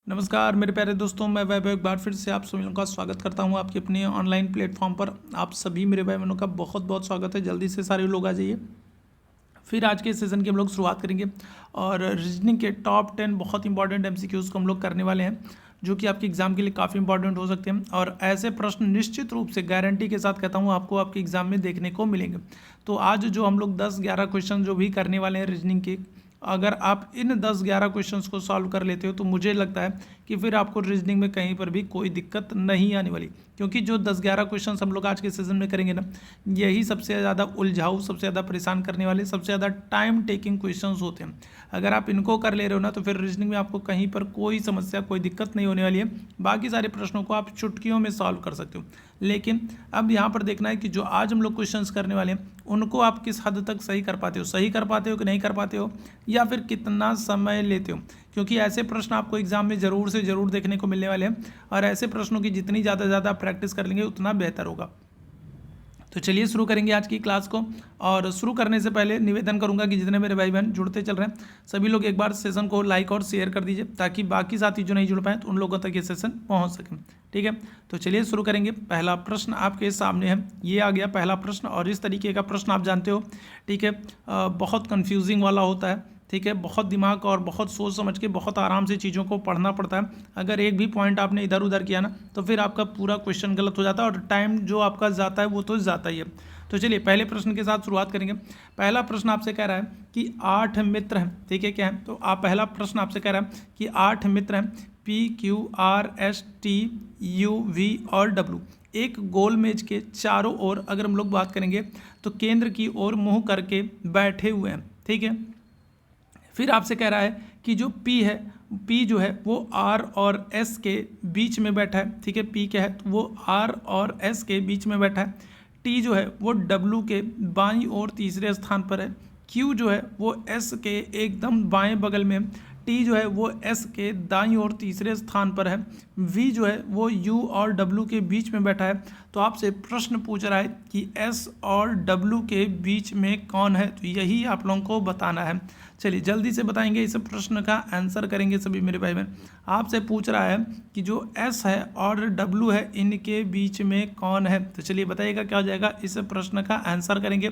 नमस्कार मेरे प्यारे दोस्तों, मैं वैभव एक बार फिर से आप सभी लोगों का स्वागत करता हूं आपके अपने ऑनलाइन प्लेटफॉर्म पर। आप सभी मेरे भाई बहनों का बहुत बहुत स्वागत है। जल्दी से सारे लोग आ जाइए। फिर आज के सेशन की हम लोग शुरुआत करेंगे और रीजनिंग के टॉप 10 बहुत इंपॉर्टेंट एमसीक्यूज़ को हम लोग करने वाले हैं, जो कि आपके एग्जाम के लिए काफ़ी इंपॉर्टेंट हो सकते हैं। और ऐसे प्रश्न निश्चित रूप से गारंटी के साथ कहता हूँ आपको आपके एग्जाम में देखने को मिलेंगे। तो आज जो हम लोग 10-11 क्वेश्चन जो भी करने वाले हैं रीजनिंग के, अगर आप इन 10-11 क्वेश्चंस को सॉल्व कर लेते हो तो मुझे लगता है कि फिर आपको रीजनिंग में कहीं पर भी कोई दिक्कत नहीं आने वाली। क्योंकि जो 10-11 क्वेश्चंस हम लोग आज के सेशन में करेंगे ना, यही सबसे ज़्यादा उलझाऊ, सबसे ज़्यादा परेशान करने वाले, सबसे ज़्यादा टाइम टेकिंग क्वेश्चंस होते हैं। अगर आप इनको कर ले रहे हो ना, तो फिर रीजनिंग में आपको कहीं पर कोई समस्या, कोई दिक्कत नहीं होने वाली है। बाकी सारे प्रश्नों को आप चुटकियों में सॉल्व कर सकते हो। लेकिन अब यहाँ पर देखना है कि जो आज हम लोग क्वेश्चंस करने वाले हैं उनको आप किस हद तक सही कर पाते हो कि नहीं कर पाते हो, या फिर कितना समय लेते हो। क्योंकि ऐसे प्रश्न आपको एग्जाम में ज़रूर से ज़रूर देखने को मिलने वाले हैं, और ऐसे प्रश्नों की जितनी ज़्यादा प्रैक्टिस कर लेंगे उतना बेहतर होगा। तो चलिए शुरू करेंगे आज की क्लास को। और शुरू करने से पहले निवेदन करूंगा कि जितने मेरे भाई बहन जुड़ते चल रहे हैं सभी लोग एक बार सेशन को लाइक और शेयर कर दीजिए, ताकि बाकी साथी जो नहीं जुड़ पाए तो उन लोगों तक ये सेशन पहुंच सके। ठीक है, तो चलिए शुरू करेंगे। पहला प्रश्न आपके सामने है, ये आ गया पहला प्रश्न। और इस तरीके का प्रश्न आप जानते हो, ठीक है, बहुत कन्फ्यूजिंग वाला होता है। ठीक है, बहुत दिमाग और बहुत सोच समझ के बहुत आराम से चीज़ों को पढ़ना पड़ता है। अगर एक भी पॉइंट आपने इधर उधर किया ना, तो फिर आपका पूरा क्वेश्चन गलत हो जाता है और टाइम जो आपका जाता है वो तो जाता ही है। तो चलिए पहले प्रश्न के साथ शुरुआत करेंगे। पहला प्रश्न आपसे कह रहा है कि 8 मित्र हैं। ठीक है, क्या है? तो आप पहला प्रश्न आपसे कह रहा है कि 8 मित्र हैं, PQRSTUV और W, एक गोल मेज के चारों ओर अगर हम लोग बात करेंगे तो केंद्र की ओर मुंह करके बैठे हुए हैं। ठीक है, फिर आपसे कह रहा है कि जो P है, P जो है वो R और S के बीच में बैठा है। ठीक है, P क्या है? तो वो R और S के बीच में बैठा है। T जो है वो W के बाईं ओर तीसरे स्थान पर है। Q जो है वो S के एकदम बाएं बगल में है। T जो है वो S के दाईं ओर तीसरे स्थान पर है। V जो है वो U और W के बीच में बैठा है। तो आपसे प्रश्न पूछ रहा है कि S और W के बीच में कौन है, तो यही आप लोगों को बताना है। चलिए जल्दी से बताएंगे, इस प्रश्न का आंसर करेंगे सभी मेरे भाई बहन। आपसे पूछ रहा है कि जो S है और W है इनके बीच में कौन है, तो चलिए बताइएगा क्या हो जाएगा। इस प्रश्न का आंसर करेंगे।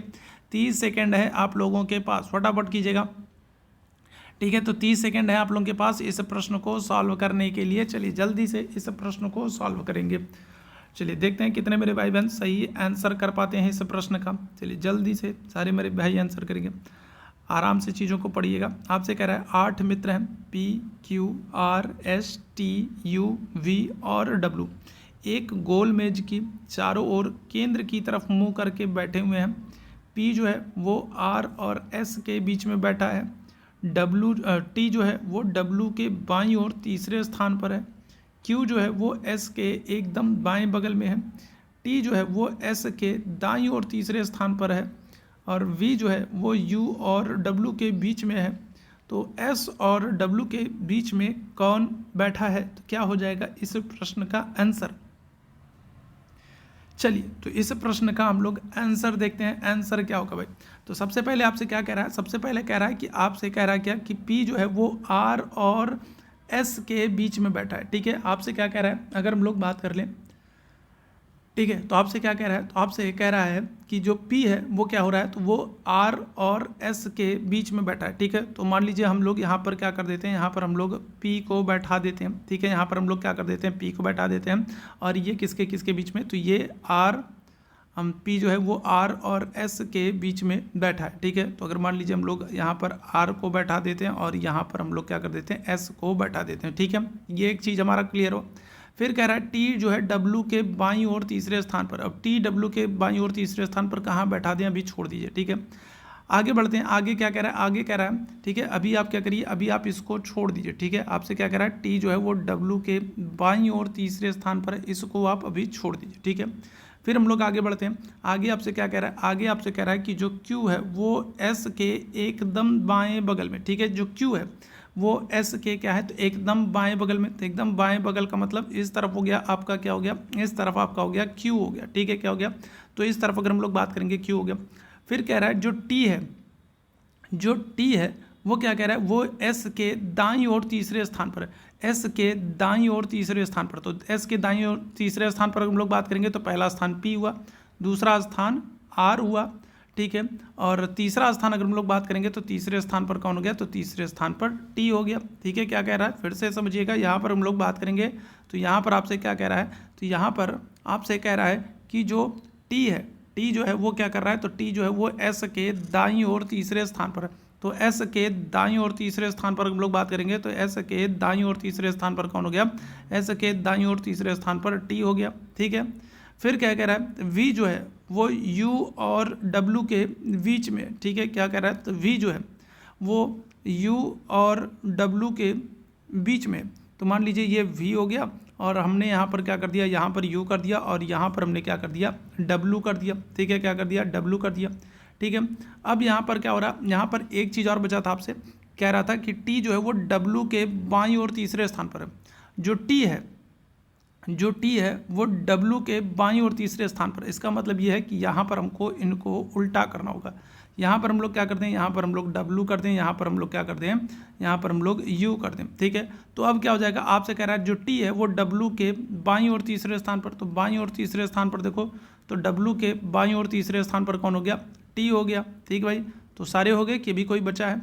30 सेकेंड है आप लोगों के पास, फटाफट कीजिएगा। ठीक है, तो 30 सेकेंड है आप लोगों के पास इस प्रश्न को सॉल्व करने के लिए। चलिए जल्दी से इस प्रश्न को सॉल्व करेंगे। चलिए देखते हैं कितने मेरे भाई बहन सही आंसर कर पाते हैं इस प्रश्न का। चलिए जल्दी से सारे मेरे भाई आंसर करेंगे। आराम से चीज़ों को पढ़िएगा। आपसे कह रहा है 8 मित्र हैं, PQRSTUV और W, एक गोल मेज की चारों ओर केंद्र की तरफ मुंह करके बैठे हुए हैं। P जो है वो R और S के बीच में बैठा है। T जो है वो W के बाईं ओर तीसरे स्थान पर है। Q जो है वो S के एकदम बाएं बगल में है। T जो है वो S के दाईं ओर तीसरे स्थान पर है। और V जो है वो U और W के बीच में है। तो S और W के बीच में कौन बैठा है, तो क्या हो जाएगा इस प्रश्न का आंसर। चलिए तो इस प्रश्न का हम लोग आंसर देखते हैं। आंसर क्या होगा भाई? तो सबसे पहले आपसे क्या कह रहा है? सबसे पहले कह रहा है कि आपसे कह रहा है क्या कि P जो है वो R और S के बीच में बैठा है। ठीक है, आपसे क्या कह रहा है अगर हम लोग बात कर लें। ठीक है, तो आपसे क्या कह रहा है? तो आपसे कह रहा है कि जो P है वो क्या हो रहा है, तो वो R और S के बीच में बैठा है। ठीक है, तो मान लीजिए हम लोग यहाँ पर क्या कर देते हैं, यहाँ पर हम लोग P को बैठा देते हैं। ठीक है, यहाँ पर हम लोग क्या कर देते हैं, P को बैठा देते हैं। और ये किसके किसके बीच में, तो ये P जो है वो R और S के बीच में बैठा है। ठीक है, तो अगर मान लीजिए हम लोग यहाँ पर R को बैठा देते हैं और यहाँ पर हम लोग क्या कर देते हैं, S को बैठा देते हैं। ठीक है, ये एक चीज़ हमारा क्लियर हो। फिर कह रहा है T जो है W के बाईं ओर तीसरे स्थान पर। अब T W के बाईं ओर तीसरे स्थान पर कहाँ बैठा दें, अभी छोड़ दीजिए। ठीक है, आगे बढ़ते हैं। आगे क्या कह रहा है? आगे कह रहा है, ठीक है, अभी आप क्या करिए, अभी आप इसको छोड़ दीजिए। ठीक है, आपसे क्या कह रहा है, T जो है वो W के बाईं ओर तीसरे स्थान पर है, इसको आप अभी छोड़ दीजिए। ठीक है, फिर हम लोग आगे बढ़ते हैं। आगे आपसे क्या कह रहा है? आगे आपसे कह रहा है कि जो Q है वो S के एकदम बाएं बगल में। ठीक है, जो Q है वो S के क्या है, तो एकदम बाएं बगल में। तो एकदम बाएं बगल का मतलब इस तरफ हो गया आपका, क्या हो गया, इस तरफ आपका हो गया Q हो गया। ठीक है, क्या हो गया, तो इस तरफ अगर हम लोग बात करेंगे Q हो गया। फिर कह रहा है जो T है, जो T है वो क्या कह रहा है, वो S के दाईं ओर तीसरे स्थान पर है। एस के दाईं ओर तीसरे स्थान पर, तो एस के दाईं ओर तीसरे स्थान पर हम लोग बात करेंगे तो पहला स्थान पी हुआ, दूसरा स्थान आर हुआ, ठीक है, और तीसरा स्थान अगर हम लोग बात करेंगे तो तीसरे स्थान पर कौन हो गया, तो तीसरे स्थान पर टी हो गया, ठीक है। क्या कह रहा है फिर से समझिएगा, यहाँ पर हम लोग बात करेंगे तो यहाँ पर आपसे क्या कह रहा है, तो यहाँ पर आपसे कह रहा है कि जो टी है, टी जो है वो क्या कर रहा है, तो टी जो है वो एस के दाईं ओर तीसरे स्थान पर है, तो एस के दाईं ओर तीसरे स्थान पर हम लोग बात करेंगे तो एस के दाईं ओर तीसरे स्थान पर कौन हो गया, एस के दाईं ओर तीसरे स्थान पर टी हो गया, ठीक है। फिर क्या कह रहा है, वी जो है वो यू और डब्लू के बीच में, ठीक है, क्या कह रहा है, तो वी जो है वो यू और डब्लू के बीच में, तो मान लीजिए ये वी हो गया और हमने यहाँ पर क्या कर दिया, यहाँ पर यू कर दिया और यहाँ पर हमने क्या कर दिया, डब्लू कर दिया, ठीक है, क्या कर दिया, डब्लू कर दिया, ठीक है। अब यहाँ पर क्या हो रहा है, यहाँ पर एक चीज़ और बचा था, आपसे कह रहा था कि टी जो है वो डब्लू के बाईं ओर तीसरे स्थान पर है, जो टी है वो डब्लू के बाईं ओर तीसरे स्थान पर। इसका मतलब ये है कि यहाँ पर हमको इनको उल्टा करना होगा, यहाँ पर हम लोग क्या करते हैं, यहाँ पर हम लोग डब्लू करते हैं, यहाँ पर हम लोग क्या करते हैं, यहाँ पर हम लोग यू करते हैं, ठीक है। तो अब क्या हो जाएगा, आपसे कह रहा है जो टी है वो डब्लू के बाईं ओर तीसरे स्थान पर, तो बाईं ओर तीसरे स्थान पर देखो, तो डब्लू के बाईं ओर तीसरे स्थान पर कौन हो गया, टी हो गया, ठीक भाई। तो सारे हो गए कि भी कोई बचा है,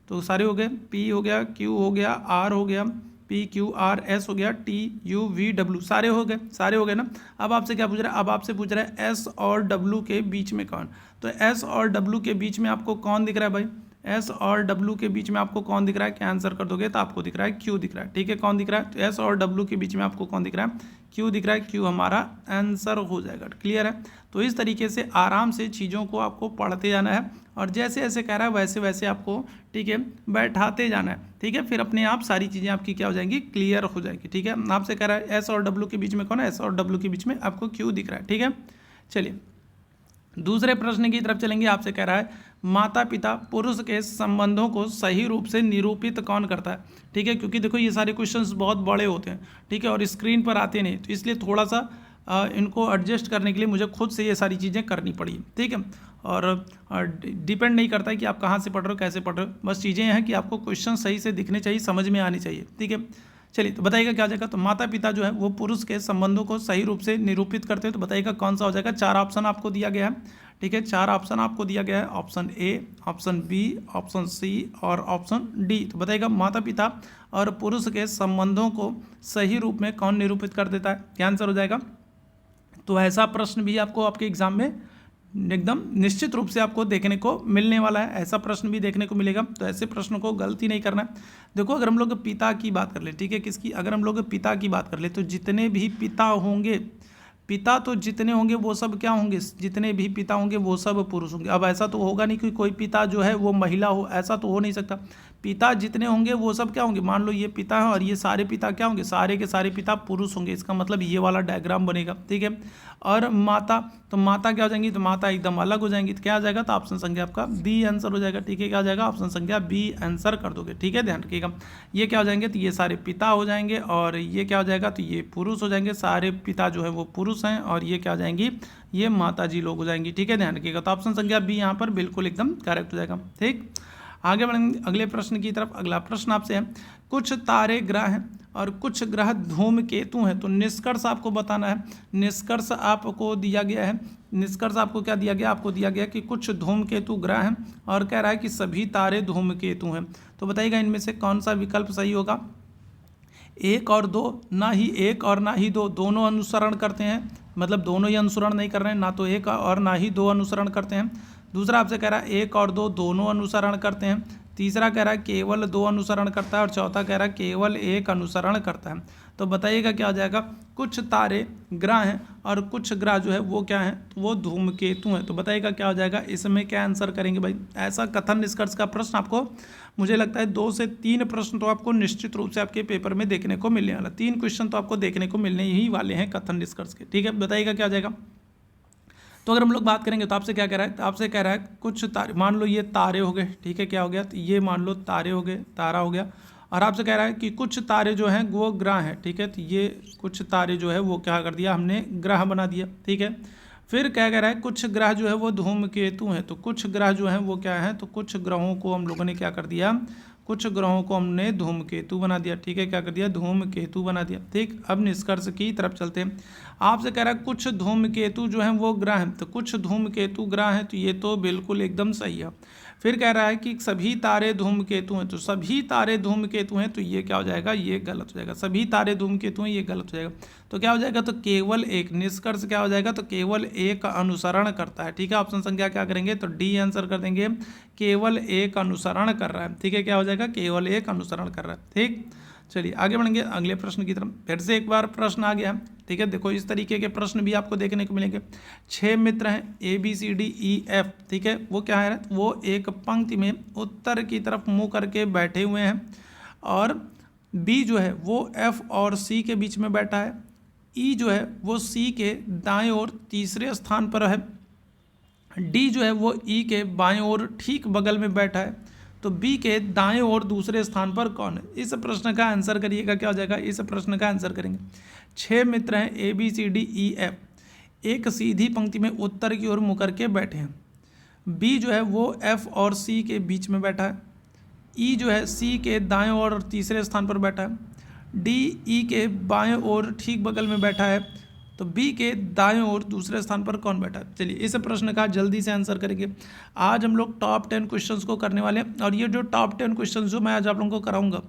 तो सारे हो गए, पी हो गया, क्यू हो गया, आर हो गया, पी क्यू आर एस हो गया, टी यू वी डब्लू, सारे हो गए ना। अब आपसे क्या पूछ रहा है, अब आपसे पूछ रहा है एस और डब्लू के बीच में कौन, तो एस और डब्लू के बीच में आपको कौन दिख रहा है भाई, एस और डब्लू के बीच में आपको कौन दिख रहा है, क्या आंसर कर दोगे तो आपको दिख रहा है क्यू दिख रहा है, ठीक है, कौन दिख रहा है, तो एस और डब्लू के बीच में आपको कौन दिख रहा है, क्यू दिख रहा है, क्यू हमारा आंसर हो जाएगा, क्लियर है। तो इस तरीके से आराम से चीज़ों को आपको पढ़ते जाना है और जैसे जैसे कह रहा है वैसे वैसे आपको, ठीक है, बैठाते जाना है, ठीक है, फिर अपने आप सारी चीज़ें आपकी क्या हो जाएंगी, क्लियर हो जाएगी, ठीक है। आपसे कह रहा है एस और डब्लू के बीच में कौन है, एस और डब्लू के बीच में आपको क्यू दिख रहा है, ठीक है। चलिए दूसरे प्रश्न की तरफ चलेंगे। आपसे कह रहा है माता पिता पुरुष के संबंधों को सही रूप से निरूपित कौन करता है, ठीक है, क्योंकि देखो ये सारे क्वेश्चंस बहुत बड़े होते हैं, ठीक है, और स्क्रीन पर आते नहीं, तो इसलिए थोड़ा सा इनको एडजस्ट करने के लिए मुझे खुद से ये सारी चीज़ें करनी पड़ी, ठीक है। और डिपेंड नहीं करता है कि आप कहाँ से पढ़ रहे हो, कैसे पढ़ रहे हो, बस चीज़ें हैं कि आपको क्वेश्चन सही से दिखने चाहिए, समझ में आनी चाहिए, ठीक है। चलिए तो बताइएगा क्या हो जाएगा, तो माता पिता जो है वो पुरुष के संबंधों को सही रूप से निरूपित करते हैं, तो बताइएगा कौन सा हो जाएगा। 4 ऑप्शन आपको दिया गया है, ठीक है, 4 ऑप्शन आपको दिया गया है, option A, option B, option C और ऑप्शन डी। तो बताइएगा माता पिता और पुरुष के संबंधों को सही रूप में कौन निरूपित कर देता है, क्या आंसर हो जाएगा। तो ऐसा प्रश्न भी आपको आपके एग्जाम में एकदम निश्चित रूप से आपको देखने को मिलने वाला है, ऐसा प्रश्न भी देखने को मिलेगा, तो ऐसे प्रश्न को गलती नहीं करना है। देखो अगर हम लोग पिता की बात कर ले, ठीक है, किसकी, अगर हम लोग पिता की बात कर ले तो जितने भी पिता होंगे, पिता तो जितने होंगे वो सब क्या होंगे, जितने भी पिता होंगे वो सब पुरुष होंगे। अब ऐसा तो होगा नहीं कि कोई पिता जो है वो महिला हो, ऐसा तो हो नहीं सकता। पिता जितने होंगे वो सब क्या होंगे, मान लो ये पिता है और ये सारे पिता क्या होंगे, सारे के सारे पिता पुरुष होंगे, इसका मतलब ये वाला डायग्राम बनेगा, ठीक है। और माता, तो माता क्या हो जाएंगी, तो माता एकदम अलग हो जाएंगी, तो क्या आ जाएगा, तो ऑप्शन संख्या आपका बी आंसर हो जाएगा, ठीक है, क्या आ जाएगा, ऑप्शन संख्या बी आंसर कर दोगे, ठीक है, ध्यान रखिएगा। ये क्या हो जाएंगे, तो ये सारे पिता हो जाएंगे और ये क्या हो जाएगा, तो ये पुरुष हो जाएंगे, सारे पिता जो है वो पुरुष हैं और ये क्या हो जाएंगी, ये माता जी लोग हो जाएंगी, ठीक है, ध्यान रखिएगा। तो ऑप्शन संख्या बी यहाँ पर बिल्कुल एकदम करेक्ट हो जाएगा, ठीक। आगे बढ़ेंगे अगले प्रश्न की तरफ। अगला प्रश्न आपसे है, कुछ तारे ग्रह हैं और कुछ ग्रह धूमकेतु हैं, तो निष्कर्ष आपको बताना है। निष्कर्ष आपको दिया गया है, निष्कर्ष आपको क्या दिया गया, आपको दिया गया कि कुछ धूमकेतु ग्रह हैं और कह रहा है कि सभी तारे धूमकेतु हैं। तो बताइएगा इनमें से कौन सा विकल्प सही होगा। 1 और 2, ना ही 1 और ना ही 2, दोनों अनुसरण करते हैं, मतलब दोनों ही अनुसरण नहीं कर रहे हैं, ना तो 1 और ना ही 2 अनुसरण करते हैं। दूसरा आपसे कह रहा है 1 और 2 दोनों अनुसरण करते हैं। तीसरा कह रहा है केवल 2 अनुसरण करता है और चौथा कह रहा है केवल 1 अनुसरण करता है। तो बताइएगा क्या हो जाएगा, कुछ तारे ग्रह हैं और कुछ ग्रह जो है वो क्या हैं, तो वो धूमकेतु हैं। तो बताइएगा क्या हो जाएगा, इसमें क्या आंसर करेंगे भाई। ऐसा कथन निष्कर्ष का प्रश्न आपको मुझे लगता है 2 से 3 प्रश्न तो आपको निश्चित रूप से आपके पेपर में देखने को मिलने वाला, 3 क्वेश्चन तो आपको देखने को मिलने ही वाले हैं कथन निष्कर्ष के, ठीक है। बताइएगा क्या हो जाएगा। तो अगर हम लोग बात करेंगे तो आपसे क्या कह रहा है, तो आपसे कह रहा है कुछ तारे, मान लो ये तारे हो गए, ठीक है, क्या हो गया, तो ये मान लो तारे हो गए, तारा हो गया। और आपसे कह रहा है कि कुछ तारे जो हैं वो ग्रह हैं, ठीक है, तो ये कुछ तारे जो है वो क्या कर दिया हमने, ग्रह बना दिया, ठीक है। फिर क्या कह रहा है, कुछ ग्रह जो है वो धूमकेतु हैं, तो कुछ ग्रह जो हैं वो क्या हैं, तो कुछ ग्रहों को हम लोगों ने क्या कर दिया, कुछ ग्रहों को हमने धूमकेतु बना दिया, ठीक है, क्या कर दिया, धूमकेतु बना दिया। ठीक, अब निष्कर्ष की तरफ चलते हैं। आपसे कह रहा है कुछ धूमकेतु जो हैं वो ग्रह हैं, तो कुछ धूमकेतु ग्रह हैं, तो ये तो बिल्कुल एकदम सही है। फिर कह रहा है कि सभी तारे धूमकेतु हैं, तो सभी तारे धूमकेतु हैं, तो ये क्या हो जाएगा, ये गलत हो जाएगा। सभी तारे धूमकेतु हैं, ये गलत हो जाएगा। तो क्या हो जाएगा, तो केवल एक, निष्कर्ष क्या हो जाएगा, तो केवल एक का अनुसरण करता है। ठीक है, ऑप्शन संख्या क्या करेंगे, तो डी आंसर कर देंगे, केवल एक अनुसरण कर रहा है। ठीक है, क्या हो जाएगा, केवल एक अनुसरण कर रहा है। ठीक, चलिए आगे बढ़ेंगे अगले प्रश्न की तरफ। फिर से एक बार प्रश्न आ गया है। ठीक है, देखो इस तरीके के प्रश्न भी आपको देखने को मिलेंगे। 6 मित्र हैं ABCDEF, ठीक है, वो क्या है, वो एक पंक्ति में उत्तर की तरफ मुंह करके बैठे हुए हैं, और B जो है वो F और C के बीच में बैठा है, E जो है वो C के दाएं ओर तीसरे स्थान पर है, D जो है वो E के बाएं ओर ठीक बगल में बैठा है, तो बी के दाएं ओर दूसरे स्थान पर कौन है। इस प्रश्न का आंसर करिएगा, क्या हो जाएगा, इस प्रश्न का आंसर करेंगे। 6 मित्र हैं ABCDEF, एक सीधी पंक्ति में उत्तर की ओर मुँह करके बैठे हैं। बी जो है वो F और C के बीच में बैठा है, E जो है C के दाएं ओर तीसरे स्थान पर बैठा है, D E के बाएं ओर ठीक बगल में बैठा है, तो बी के दाएं ओर दूसरे स्थान पर कौन बैठा है। चलिए इस प्रश्न का जल्दी से आंसर करेंगे। आज हम लोग टॉप 10 क्वेश्चंस को करने वाले हैं, और ये जो टॉप 10 क्वेश्चंस जो मैं आज आप लोगों को कराऊंगा,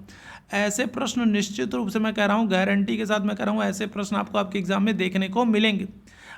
ऐसे प्रश्न निश्चित रूप से मैं कह रहा हूँ, गारंटी के साथ मैं कह रहा हूँ, ऐसे प्रश्न आपको आपके एग्जाम में देखने को मिलेंगे।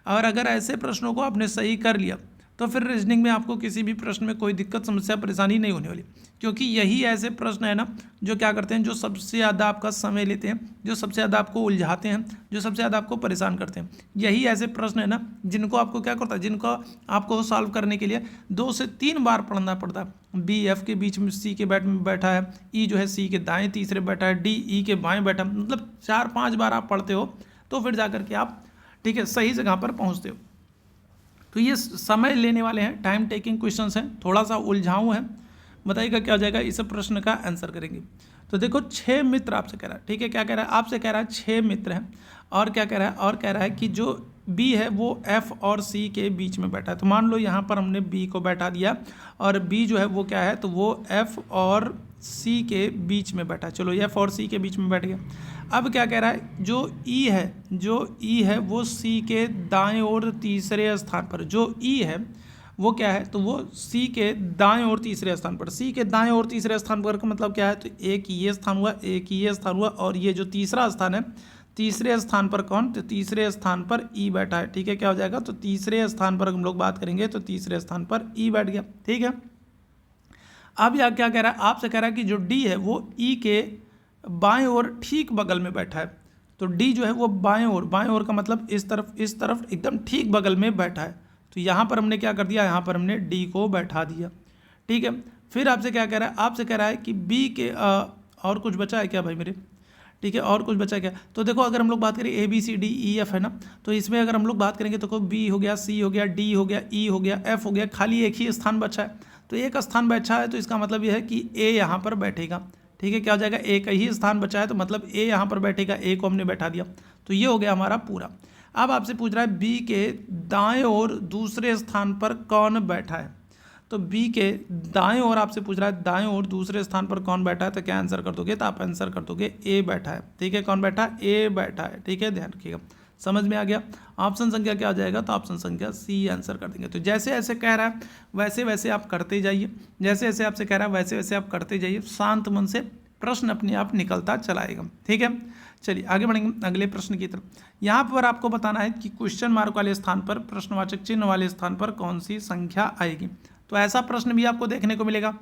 और अगर ऐसे प्रश्नों को आपने सही कर लिया तो फिर रीजनिंग में आपको किसी भी प्रश्न में कोई दिक्कत, समस्या, परेशानी नहीं होने वाली, क्योंकि यही ऐसे प्रश्न है ना जो क्या करते हैं, जो सबसे ज़्यादा आपका समय लेते हैं, जो सबसे ज़्यादा आपको उलझाते हैं, जो सबसे ज़्यादा आपको परेशान करते हैं। यही ऐसे प्रश्न है ना जिनको आपको क्या करता है, जिनको आपको सॉल्व करने के लिए 2 से 3 बार पढ़ना पड़ता है। बी एफ के बीच में C के बैठा है, E जो है C के दाएँ तीसरे बैठा है, D E के बाएँ बैठा, मतलब 4-5 बार आप पढ़ते हो तो फिर जा करके आप, ठीक है, सही जगह पर पहुँचते हो। तो ये समय लेने वाले हैं, टाइम टेकिंग क्वेश्चंस हैं, थोड़ा सा उलझाऊँ है। बताइएगा क्या हो जाएगा, इस प्रश्न का आंसर करेंगे। तो देखो 6 मित्र आपसे कह रहा है, ठीक है, क्या कह रहा है, आपसे कह रहा है 6 मित्र हैं, और क्या कह रहा है, और कह रहा है कि जो B है वो F और C के बीच में बैठा है। तो मान लो यहाँ पर हमने B को बैठा दिया, और B जो है वो क्या है, तो वो F और C के बीच में बैठा है। चलो F और C के बीच में बैठ गया। अब क्या कह रहा है, जो E है वो C के दाएं ओर तीसरे स्थान पर, जो E है वो क्या है, तो वो C के दाएं ओर तीसरे स्थान पर। C के दाएं ओर तीसरे स्थान पर का मतलब क्या है, तो एक ये स्थान हुआ, एक ये स्थान हुआ, और ये जो तीसरा स्थान है, तीसरे स्थान पर कौन, तो तीसरे स्थान पर E बैठा है। ठीक है, क्या हो जाएगा, तो तीसरे स्थान पर हम लोग बात करेंगे तो तीसरे स्थान पर E बैठ गया। ठीक है, अब यह क्या कह रहा है, आपसे कह रहा है कि जो D है वो E के बाएं ओर ठीक बगल में बैठा है। तो D जो है वो बाएं ओर का मतलब इस तरफ एकदम ठीक बगल में बैठा है। तो यहाँ पर हमने क्या कर दिया, यहाँ पर हमने D को बैठा दिया। ठीक है, फिर आपसे क्या कह रहा है, आपसे कह रहा है कि B के और कुछ बचा है क्या भाई मेरे, ठीक है, और कुछ बचा क्या। तो देखो अगर हम लोग बात करें ABCDEF है ना, तो इसमें अगर हम लोग बात करेंगे तो B हो गया, C हो गया, D हो गया, E हो गया, F हो गया, खाली एक ही स्थान बचा है। तो एक स्थान बचा है तो इसका मतलब यह है कि A यहाँ पर बैठेगा। ठीक है, क्या हो जाएगा, एक ही स्थान बचा है तो मतलब A यहाँ पर बैठेगा, A को हमने बैठा दिया। तो ये हो गया हमारा पूरा। अब आपसे पूछ रहा है B के दाएं ओर दूसरे स्थान पर कौन बैठा है। तो B के दाएं ओर आपसे पूछ रहा है, दाएं ओर दूसरे स्थान पर कौन बैठा है, तो क्या आंसर कर दोगे, तो आप आंसर कर दोगे A बैठा है। ठीक है, कौन बैठा है, A बैठा है। ठीक है, ध्यान रखिएगा, समझ में आ गया। ऑप्शन संख्या क्या हो जाएगा, तो ऑप्शन संख्या C आंसर कर देंगे। तो जैसे ऐसे कह रहा है वैसे वैसे आप करते जाइए, जैसे जैसे आपसे कह रहा है वैसे वैसे आप करते जाइए, शांत मन से प्रश्न अपने आप निकलता चलाएगा। ठीक है, चलिए आगे बढ़ेंगे अगले प्रश्न की तरफ। यहाँ पर आपको बताना है कि क्वेश्चन मार्क वाले स्थान पर, प्रश्नवाचक चिन्ह वाले स्थान पर कौन सी संख्या आएगी। तो ऐसा प्रश्न भी आपको देखने को मिलेगा,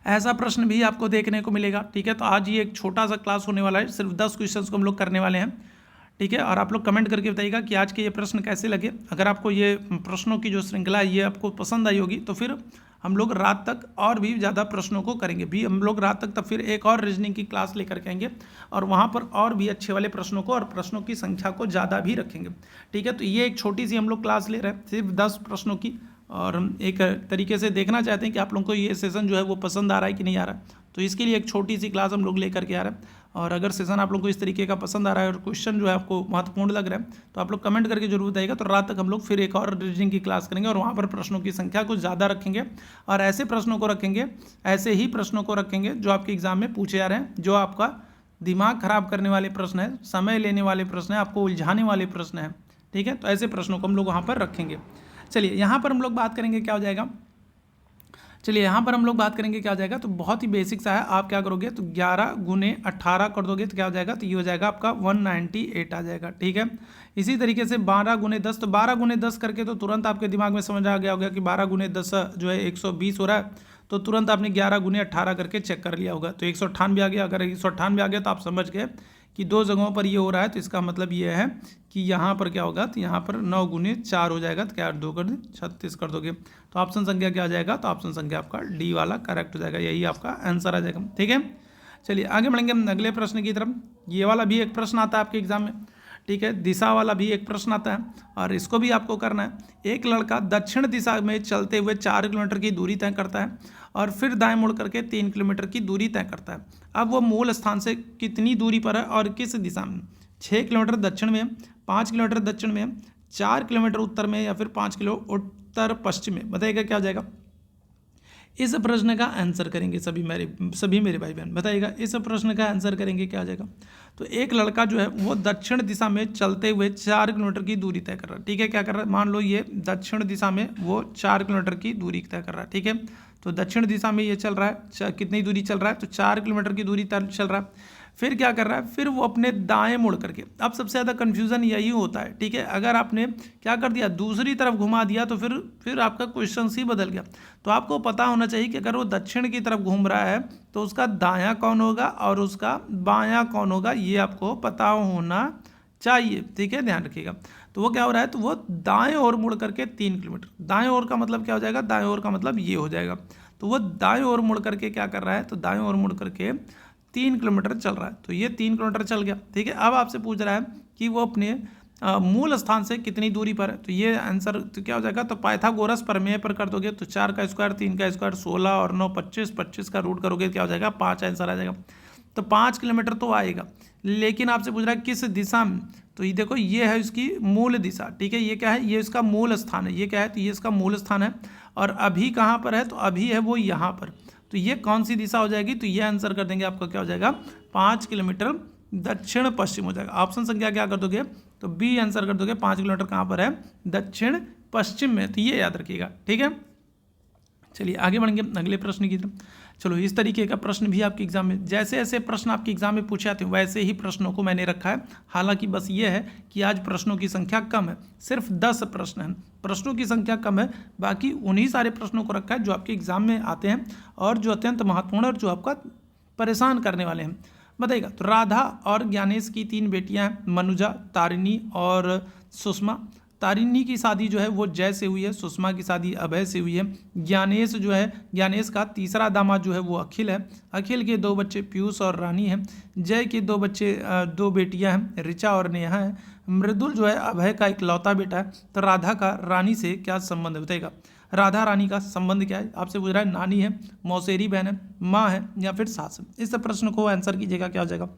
ऐसा प्रश्न भी आपको देखने को मिलेगा। ठीक है, तो आज ये एक छोटा सा क्लास होने वाला है, सिर्फ 10 क्वेश्चंस को हम लोग करने वाले हैं। ठीक है, और आप लोग कमेंट करके बताइएगा कि आज के ये प्रश्न कैसे लगे। अगर आपको ये प्रश्नों की जो श्रृंखला है ये आपको पसंद आई होगी तो फिर हम लोग रात तक और भी ज़्यादा प्रश्नों को करेंगे भी हम लोग रात तक, तब फिर एक और रीजनिंग की क्लास लेकर के आएंगे और वहाँ पर और भी अच्छे वाले प्रश्नों को और प्रश्नों की संख्या को ज़्यादा भी रखेंगे। ठीक है, तो ये एक छोटी सी हम लोग क्लास ले रहे हैं सिर्फ 10 प्रश्नों की, और हम एक तरीके से देखना चाहते हैं कि आप लोगों को ये सेशन जो है वो पसंद आ रहा है कि नहीं आ रहा है। तो इसके लिए एक छोटी सी क्लास हम लोग लेकर के आ रहे हैं और अगर सेशन आप लोग को इस तरीके का पसंद आ रहा है और क्वेश्चन जो है आपको महत्वपूर्ण लग रहा है तो आप लोग कमेंट करके जरूर बताइएगा। तो रात तक हम लोग फिर एक और रीजनिंग की क्लास करेंगे और वहाँ पर प्रश्नों की संख्या कुछ ज़्यादा रखेंगे और ऐसे प्रश्नों को रखेंगे, ऐसे ही प्रश्नों को रखेंगे जो आपके एग्जाम में पूछे जा रहे हैं, जो आपका दिमाग खराब करने वाले प्रश्न है, समय लेने वाले प्रश्न है, आपको उलझाने वाले प्रश्न है। ठीक है, तो ऐसे प्रश्नों को हम लोग वहाँ पर रखेंगे। चलिए यहाँ पर हम लोग बात करेंगे क्या हो जाएगा, चलिए यहाँ पर हम लोग बात करेंगे क्या हो जाएगा। तो बहुत ही बेसिक सा है, आप क्या करोगे तो 11 गुने 18 कर दोगे तो क्या हो जाएगा, तो ये हो जाएगा आपका 198 आ जाएगा। ठीक है, इसी तरीके से 12 गुने 10, तो 12 गुने 10 करके तो तुरंत आपके दिमाग में समझ आ गया होगा कि 12 गुने 10 जो है 120 हो रहा है, तो तुरंत आपने 11 गुने 18 करके चेक कर लिया होगा, तो 198 आ गया। अगर 198 आ गया तो आप समझ गए कि दो जगहों पर ये हो रहा है, तो इसका मतलब ये है कि यहाँ पर क्या होगा, तो यहाँ पर 9 गुने 4 हो जाएगा, तो क्या 2 कर दे 36 कर दोगे, तो ऑप्शन संख्या क्या आ जाएगा, तो ऑप्शन संख्या आपका डी वाला करेक्ट हो जाएगा, यही आपका आंसर आ जाएगा। ठीक है, चलिए आगे बढ़ेंगे हम अगले प्रश्न की तरफ। ये वाला भी एक प्रश्न आता है आपके एग्जाम में। ठीक है, दिशा वाला भी एक प्रश्न आता है और इसको भी आपको करना है। एक लड़का दक्षिण दिशा में चलते हुए 4 किलोमीटर की दूरी तय करता है और फिर दाएं मुड़ करके 3 किलोमीटर की दूरी तय करता है। अब वो मूल स्थान से कितनी दूरी पर है और किस दिशा में? 6 किलोमीटर दक्षिण में, 5 किलोमीटर दक्षिण में, 4 किलोमीटर उत्तर में या फिर 5 किलो उत्तर पश्चिम में, बताइएगा क्या हो जाएगा। इस प्रश्न का आंसर करेंगे सभी मेरे भाई बहन, बताइएगा इस प्रश्न का आंसर करेंगे क्या हो जाएगा। तो एक लड़का जो है वो दक्षिण दिशा में चलते हुए 4 किलोमीटर की दूरी तय कर रहा है। ठीक है, क्या कर रहा है, मान लो ये दक्षिण दिशा में वो 4 किलोमीटर की दूरी तय कर रहा है। ठीक है, तो दक्षिण दिशा में ये चल रहा है, कितनी दूरी चल रहा है, तो 4 किलोमीटर की दूरी चल रहा है। फिर क्या कर रहा है, फिर वो अपने दाएं मुड़ करके, अब सबसे ज़्यादा कन्फ्यूज़न यही होता है। ठीक है, अगर आपने क्या कर दिया, दूसरी तरफ घुमा दिया तो फिर आपका क्वेश्चन ही बदल गया। तो आपको पता होना चाहिए कि अगर वो दक्षिण की तरफ घूम रहा है तो उसका दायां कौन होगा और उसका बायां कौन होगा, ये आपको पता होना चाहिए। ठीक है, ध्यान रखिएगा। तो वो क्या हो रहा है, तो वो दाएं ओर मुड़ करके 3 किलोमीटर, दाएं ओर का मतलब क्या हो जाएगा, दाएं ओर का मतलब ये हो जाएगा। तो वो दाएं ओर मुड़ करके क्या कर रहा है, तो दाएं ओर मुड़ करके 3 किलोमीटर चल रहा है, तो ये 3 किलोमीटर चल गया। ठीक है, अब आपसे पूछ रहा है कि वो अपने मूल स्थान से कितनी दूरी पर है, तो ये आंसर तो क्या हो जाएगा, तो पाइथागोरस प्रमेय पर कर दोगे तो 4 का स्क्वायर 3 का स्क्वायर 16 और 9 25, 25 का रूट करोगे क्या हो जाएगा 5 आंसर आ जाएगा। तो 5 किलोमीटर तो आएगा, लेकिन आपसे पूछ रहा है किस दिशा में, तो ये देखो ये है इसकी मूल दिशा। ठीक है, ये क्या है, ये इसका मूल स्थान है, ये क्या है, तो ये इसका मूल स्थान है और अभी कहाँ पर है, तो अभी है वो यहाँ पर, तो ये कौन सी दिशा हो जाएगी, तो ये आंसर कर देंगे आपका क्या हो जाएगा 5 किलोमीटर दक्षिण पश्चिम हो जाएगा। ऑप्शन संख्या क्या कर दोगे, तो बी आंसर कर दोगे, 5 किलोमीटर कहाँ पर है, दक्षिण पश्चिम में, तो ये याद रखिएगा। ठीक है, चलिए आगे बढ़ेंगे अगले प्रश्न की तरफ। चलो, इस तरीके का प्रश्न भी आपके एग्जाम में, जैसे ऐसे प्रश्न आपके एग्जाम में पूछे जाते हैं वैसे ही प्रश्नों को मैंने रखा है। हालांकि बस ये है कि आज प्रश्नों की संख्या कम है, सिर्फ 10 प्रश्न हैं, प्रश्नों की संख्या कम है, बाकी उन्हीं सारे प्रश्नों को रखा है जो आपके एग्जाम में आते हैं और जो अत्यंत महत्वपूर्ण और जो आपका परेशान करने वाले हैं। बताइएगा, तो राधा और ज्ञानेश की 3 बेटियां हैं, मनुजा, तारिणी और सुषमा। तारिणी की शादी जो है वो जय से हुई है, सुषमा की शादी अभय से हुई है। ज्ञानेश जो है, ज्ञानेश का तीसरा दामाद जो है वो अखिल है। अखिल के 2 बच्चे पीयूष और रानी हैं। जय के 2 बच्चे 2 बेटियां हैं, ऋचा और नेहा है। मृदुल जो है अभय का इकलौता बेटा है। तो राधा का रानी से क्या संबंध है, बताइएगा राधा रानी का संबंध क्या है, आपसे पूछ रहा है, नानी है, मौसेरी बहन है, माँ है या फिर सास है। इस प्रश्न को आंसर कीजिएगा क्या हो जाएगा।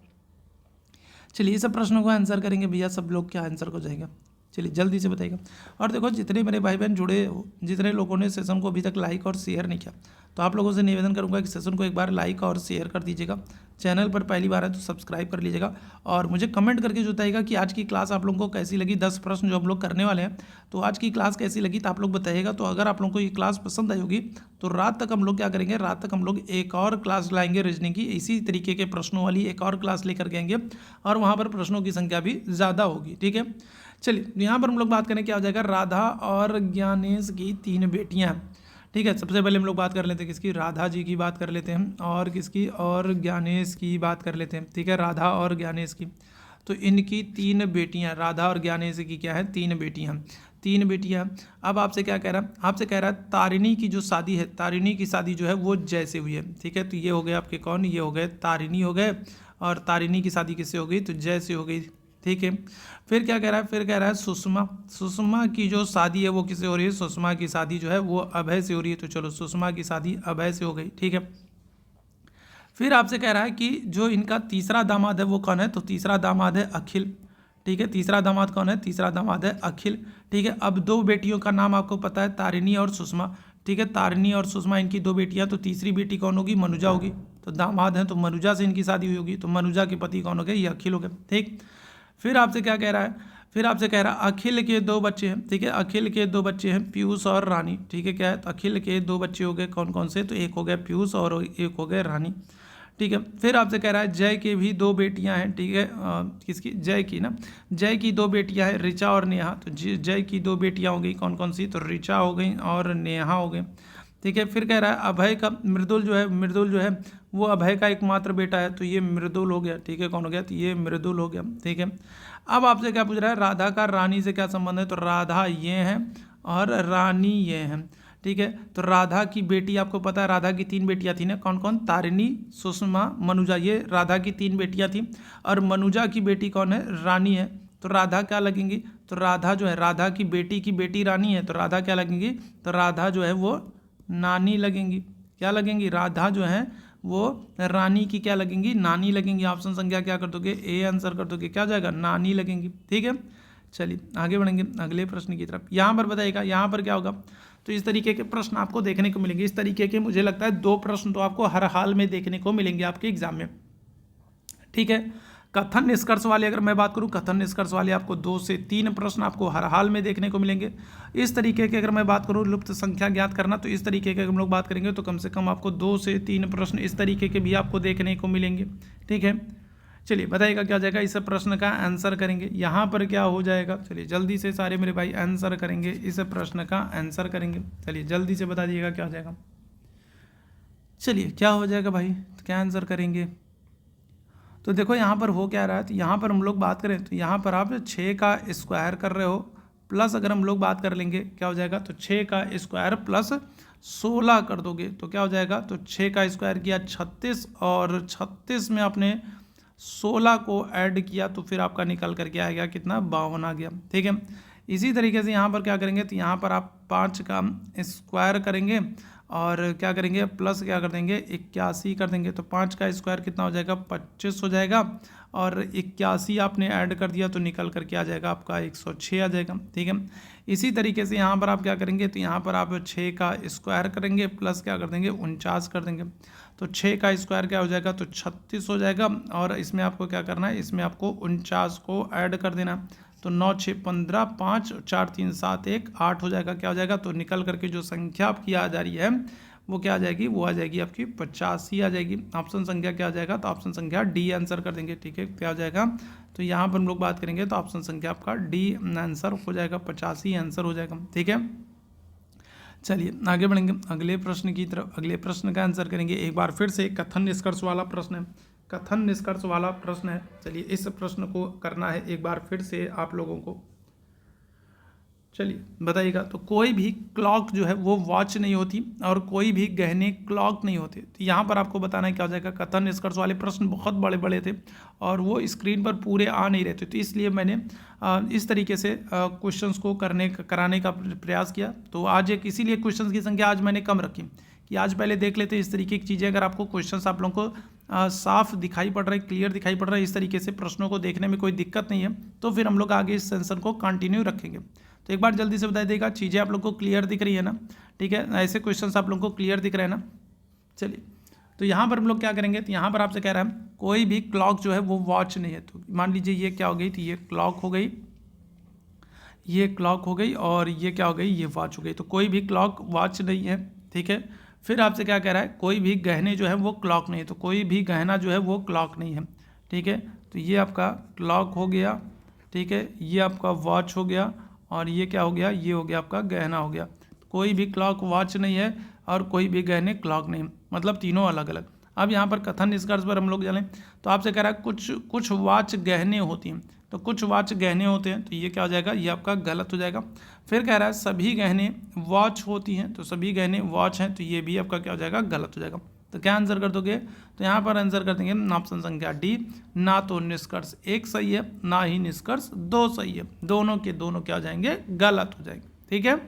चलिए इस प्रश्न को आंसर करेंगे भैया सब लोग, क्या आंसर हो जाएगा, चलिए जल्दी से बताइएगा। और देखो जितने मेरे भाई बहन जुड़े हो, जितने लोगों ने सेशन को अभी तक लाइक और शेयर नहीं किया, तो आप लोगों से निवेदन करूंगा कि सेशन को एक बार लाइक और शेयर कर दीजिएगा। चैनल पर पहली बार है तो सब्सक्राइब कर लीजिएगा और मुझे कमेंट करके बताइएगा कि आज की क्लास आप लोगों को कैसी लगी। 10 प्रश्न जो हम लोग करने वाले हैं, तो आज की क्लास कैसी लगी तो आप लोग बताइएगा। तो अगर आप लोगों को ये क्लास पसंद आई होगी तो रात तक हम लोग क्या करेंगे, रात तक हम लोग एक और क्लास लाएंगे रीजनिंग की, इसी तरीके के प्रश्नों वाली एक और क्लास लेकर के आएंगे और वहाँ पर प्रश्नों की संख्या भी ज़्यादा होगी। ठीक है, चलिए यहाँ पर हम लोग बात करें क्या हो जाएगा, राधा और ज्ञानेश की 3 बेटियाँ हैं। ठीक है, सबसे पहले हम लोग बात कर लेते हैं किसकी, राधा जी की बात कर लेते हैं और किसकी, और ज्ञानेश की बात कर लेते हैं। ठीक है, राधा और ज्ञानेश की, तो इनकी 3 बेटियां, राधा और ज्ञानेश की क्या है, 3 बेटियां, 3 बेटियां। अब आपसे क्या कह रहा है, आपसे कह रहा है तारिणी की जो शादी है, तारिणी की शादी जो है वो जय से हुई है। ठीक है, तो ये हो गए आपके कौन, ये हो गए तारिणी हो गए और तारिणी की शादी किससे हो गई, तो जय से हो गई। ठीक है, फिर क्या कह रहा है, फिर कह रहा है सुषमा, सुषमा की जो शादी है वो किससे हो रही है, सुषमा की शादी जो है वो अभय से हो रही है। तो चलो सुषमा की शादी अभय से हो गई। ठीक है, फिर आपसे कह रहा है कि जो इनका तीसरा दामाद है वो कौन है, तो तीसरा दामाद है अखिल। ठीक है, तीसरा दामाद कौन है, तीसरा दामाद है अखिल। ठीक है, अब दो बेटियों का नाम आपको पता है, तारिणी और सुषमा। ठीक है, तारिणी और सुषमा इनकी दो बेटियां, तो तीसरी बेटी कौन होगी, मनुजा होगी। तो दामाद हैं तो मनुजा से इनकी शादी हुई होगी, तो मनुजा के पति कौन हो गए, ये अखिल हो गए। ठीक, फिर आपसे क्या कह रहा है, फिर आपसे कह रहा है अखिल के दो बच्चे हैं। ठीक है, अखिल के दो बच्चे हैं, पीयूष और रानी। ठीक है, क्या है, तो अखिल के दो बच्चे हो गए, कौन कौन से, तो एक हो गया पीयूष और एक हो गए रानी। ठीक है, फिर आपसे कह रहा है जय के भी दो बेटियां हैं। ठीक है, किसकी, जय की ना, जय की दो बेटियां हैं, ऋचा और नेहा। तो जय की दो बेटियां हो गई, कौन कौन सी, तो ऋचा हो गई और नेहा हो गई। ठीक है, फिर कह रहा है अभय का, मृदुल जो है वो अभय का एकमात्र बेटा है, तो ये मृदुल हो गया। ठीक है, कौन हो गया, तो ये मृदुल हो गया। ठीक है, अब आपसे क्या पूछ रहा है, राधा का रानी से क्या संबंध है, तो राधा ये है और रानी ये है। ठीक है, तो राधा की बेटी आपको पता है, राधा की तीन बेटियां थी ना, कौन कौन, तारिणी, सुषमा, मनुजा, ये राधा की तीन बेटियां थी। और मनुजा की बेटी कौन है, रानी है। तो राधा क्या लगेंगी, तो राधा जो है, राधा की बेटी रानी है, तो राधा क्या लगेंगी, तो राधा जो है वो नानी लगेंगी। क्या लगेंगी, राधा जो है वो रानी की क्या लगेंगी, नानी लगेंगी। ऑप्शन संख्या क्या कर दोगे, ए आंसर कर दोगे, क्या हो जाएगा, नानी लगेंगी। ठीक है, चलिए आगे बढ़ेंगे अगले प्रश्न की तरफ। यहाँ पर बताइएगा, यहाँ पर क्या होगा, तो इस तरीके के प्रश्न आपको देखने को मिलेंगे। इस तरीके के मुझे लगता है 2 प्रश्न तो आपको हर हाल में देखने को मिलेंगे आपके एग्जाम में। ठीक है, कथन निष्कर्ष वाले अगर मैं बात करूं, कथन निष्कर्ष वाले आपको 2 से 3 प्रश्न आपको हर हाल में देखने को मिलेंगे। इस तरीके के अगर मैं बात करूं लुप्त संख्या ज्ञात करना, तो इस तरीके के हम लोग बात करेंगे तो कम से कम आपको 2 से 3 प्रश्न इस तरीके के भी आपको देखने को मिलेंगे। ठीक है, चलिए बताइएगा क्या हो जाएगा, इस प्रश्न का आंसर करेंगे। यहाँ पर क्या हो जाएगा, चलिए जल्दी से सारे मेरे भाई आंसर करेंगे, इस प्रश्न का आंसर करेंगे। चलिए जल्दी से बता दीजिएगा क्या हो जाएगा। चलिए क्या हो जाएगा भाई, तो क्या आंसर करेंगे, तो देखो यहाँ पर हो क्या रहा है, तो यहाँ पर हम लोग बात करें तो यहाँ पर आप 6 का स्क्वायर कर रहे हो, प्लस अगर हम लोग बात कर लेंगे क्या हो जाएगा, तो 6 का स्क्वायर प्लस 16 कर दोगे तो क्या हो जाएगा, तो 6 का स्क्वायर किया 36 और 36 में आपने 16 को ऐड किया तो फिर आपका निकल करके आ गया कितना, 52 आ गया। ठीक है, इसी तरीके से यहाँ पर क्या करेंगे, तो यहाँ पर आप 5 का स्क्वायर करेंगे और क्या करेंगे, प्लस क्या कर देंगे, 81 कर देंगे। तो 5 का स्क्वायर कितना हो जाएगा, 25 हो जाएगा और 81 आपने ऐड कर दिया तो निकल करके आ जाएगा आपका 106 आ जाएगा। ठीक है, इसी तरीके से यहाँ पर आप क्या करेंगे, तो यहाँ पर आप 6 का स्क्वायर करेंगे प्लस क्या कर देंगे, 49 कर देंगे। तो 6 का स्क्वायर क्या हो जाएगा, तो 36 हो जाएगा और इसमें आपको क्या करना है, इसमें आपको 49 को ऐड कर देना। तो 9 6 15 5 4 3 7 1 8 हो जाएगा, क्या हो जाएगा, तो निकल करके जो संख्या आपकी आ जा रही है वो क्या आ जाएगी, वो आ जाएगी आपकी 85 आ जाएगी। ऑप्शन संख्या क्या आ जाएगा, तो ऑप्शन संख्या डी आंसर कर देंगे। ठीक है, क्या हो जाएगा, तो यहाँ पर हम लोग बात करेंगे तो ऑप्शन संख्या आपका डी आंसर हो जाएगा, 85 आंसर हो जाएगा। ठीक है, चलिए आगे बढ़ेंगे अगले प्रश्न की तरफ। अगले प्रश्न का आंसर करेंगे, एक बार फिर से कथन निष्कर्ष वाला प्रश्न है, कथन निष्कर्ष वाला प्रश्न है। चलिए इस प्रश्न को करना है एक बार फिर से आप लोगों को। चलिए बताइएगा, तो कोई भी क्लॉक जो है वो वॉच नहीं होती और कोई भी गहने क्लॉक नहीं होते। तो यहाँ पर आपको बताना है क्या हो जाएगा। कथन निष्कर्ष वाले प्रश्न बहुत बड़े बड़े थे और वो स्क्रीन पर पूरे आ नहीं रहे थे, तो इसलिए मैंने इस तरीके से क्वेश्चंस को कराने का प्रयास किया। तो आज इसीलिए क्वेश्चंस की संख्या आज मैंने कम रखी कि आज पहले देख लेते इस तरीके की चीज़ें। अगर आपको क्वेश्चंस आप लोगों को साफ दिखाई पड़ रहा है, क्लियर दिखाई पड़ रहा है, इस तरीके से प्रश्नों को देखने में कोई दिक्कत नहीं है, तो फिर हम लोग आगे इस सेशन को कंटिन्यू रखेंगे। तो एक बार जल्दी से बता देगा, चीज़ें आप लोग को क्लियर दिख रही है ना। ठीक है, ऐसे क्वेश्चंस आप लोग को क्लियर दिख रहे हैं ना। चलिए, तो यहाँ पर हम लोग क्या करेंगे, तो यहाँ पर आपसे कह रहा है कोई भी क्लॉक जो है वो वॉच नहीं है। तो मान लीजिए ये क्या हो गई, तो ये क्लॉक हो गई, ये क्लॉक हो गई और ये क्या हो गई, ये वॉच हो गई। तो कोई भी क्लॉक वॉच नहीं है। ठीक है, फिर आपसे क्या कह रहा है, कोई भी गहने जो है वो क्लॉक नहीं है। तो कोई भी गहना जो है वो क्लॉक नहीं है। ठीक है, तो ये आपका क्लॉक हो गया। ठीक है, ये आपका वॉच हो गया और ये क्या हो गया, ये हो गया आपका गहना हो गया। कोई भी क्लॉक वॉच नहीं है और कोई भी गहने क्लॉक नहीं, मतलब तीनों अलग अलग। अब यहाँ पर कथन निष्कर्ष पर हम लोग जाने, तो आपसे कह रहा है कुछ वॉच गहने होती हैं। तो कुछ वॉच गहने होते हैं, तो ये क्या हो जाएगा, ये आपका गलत हो जाएगा। फिर कह रहा है सभी गहने वॉच होती हैं, तो सभी गहने वॉच हैं, तो ये भी आपका क्या हो जाएगा, गलत हो जाएगा। तो क्या आंसर कर दोगे, तो यहाँ पर आंसर कर देंगे ऑप्शन संख्या डी। ना तो निष्कर्ष 1 सही है, ना ही निष्कर्ष 2 सही है, दोनों के दोनों क्या हो जाएंगे, गलत हो जाएंगे। ठीक है,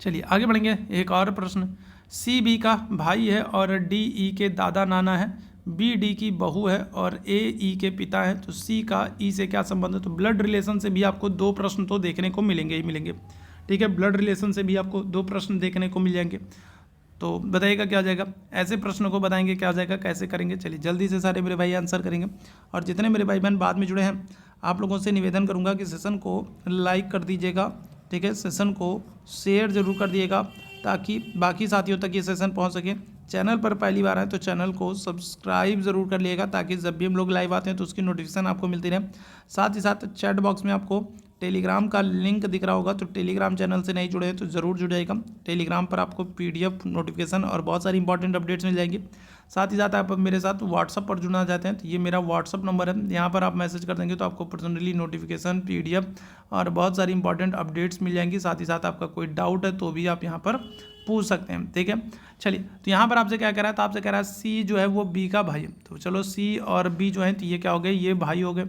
चलिए आगे बढ़ेंगे। एक और प्रश्न, सी बी का भाई है और डी ई के दादा नाना है, बी डी की बहू है और ए ई के पिता हैं, तो सी का ई से क्या संबंध है। तो ब्लड रिलेशन से भी आपको 2 प्रश्न तो देखने को मिलेंगे ही मिलेंगे, ठीक है। ब्लड रिलेशन से भी आपको 2 प्रश्न देखने को मिल जाएंगे। तो बताइएगा क्या हो जाएगा, ऐसे प्रश्नों को बताएंगे क्या हो जाएगा, कैसे करेंगे। चलिए जल्दी से सारे मेरे भाई आंसर करेंगे। और जितने मेरे भाई बहन बाद में जुड़े हैं, आप लोगों से निवेदन करूंगा कि सेशन को लाइक कर दीजिएगा, ठीक है। सेशन को शेयर जरूर कर दिएगा ताकि बाकी साथियों तक ये सेशन पहुंच सके। चैनल पर पहली बार आए तो चैनल को सब्सक्राइब जरूर कर लिएगा ताकि जब भी हम लोग लाइव आते हैं तो उसकी नोटिफिकेशन आपको मिलती रहे। साथ ही साथ चैट बॉक्स में आपको टेलीग्राम का लिंक दिख रहा होगा, तो टेलीग्राम चैनल से नहीं जुड़े हैं तो ज़रूर जुड़ जाएगा। टेलीग्राम पर आपको PDF नोटिफिकेशन और बहुत सारी इंपॉर्टेंट अपडेट्स मिल जाएंगी। साथ ही साथ आप मेरे साथ व्हाट्सअप पर जुड़ना चाहते हैं तो ये मेरा व्हाट्सअप नंबर है, यहाँ पर आप मैसेज कर देंगे तो आपको पर्सनली नोटिफिकेशन, PDF और बहुत सारी इंपॉर्टेंट अपडेट्स मिल जाएंगी। साथ ही साथ आपका कोई डाउट है तो भी आप यहाँ पर पूछ सकते हैं, ठीक है। चलिए तो यहाँ पर आपसे क्या कह रहा है, तो आपसे कह रहा है सी जो है वो बी का भाई है। तो चलो सी और बी जो है तो ये क्या हो गए, ये भाई हो गए।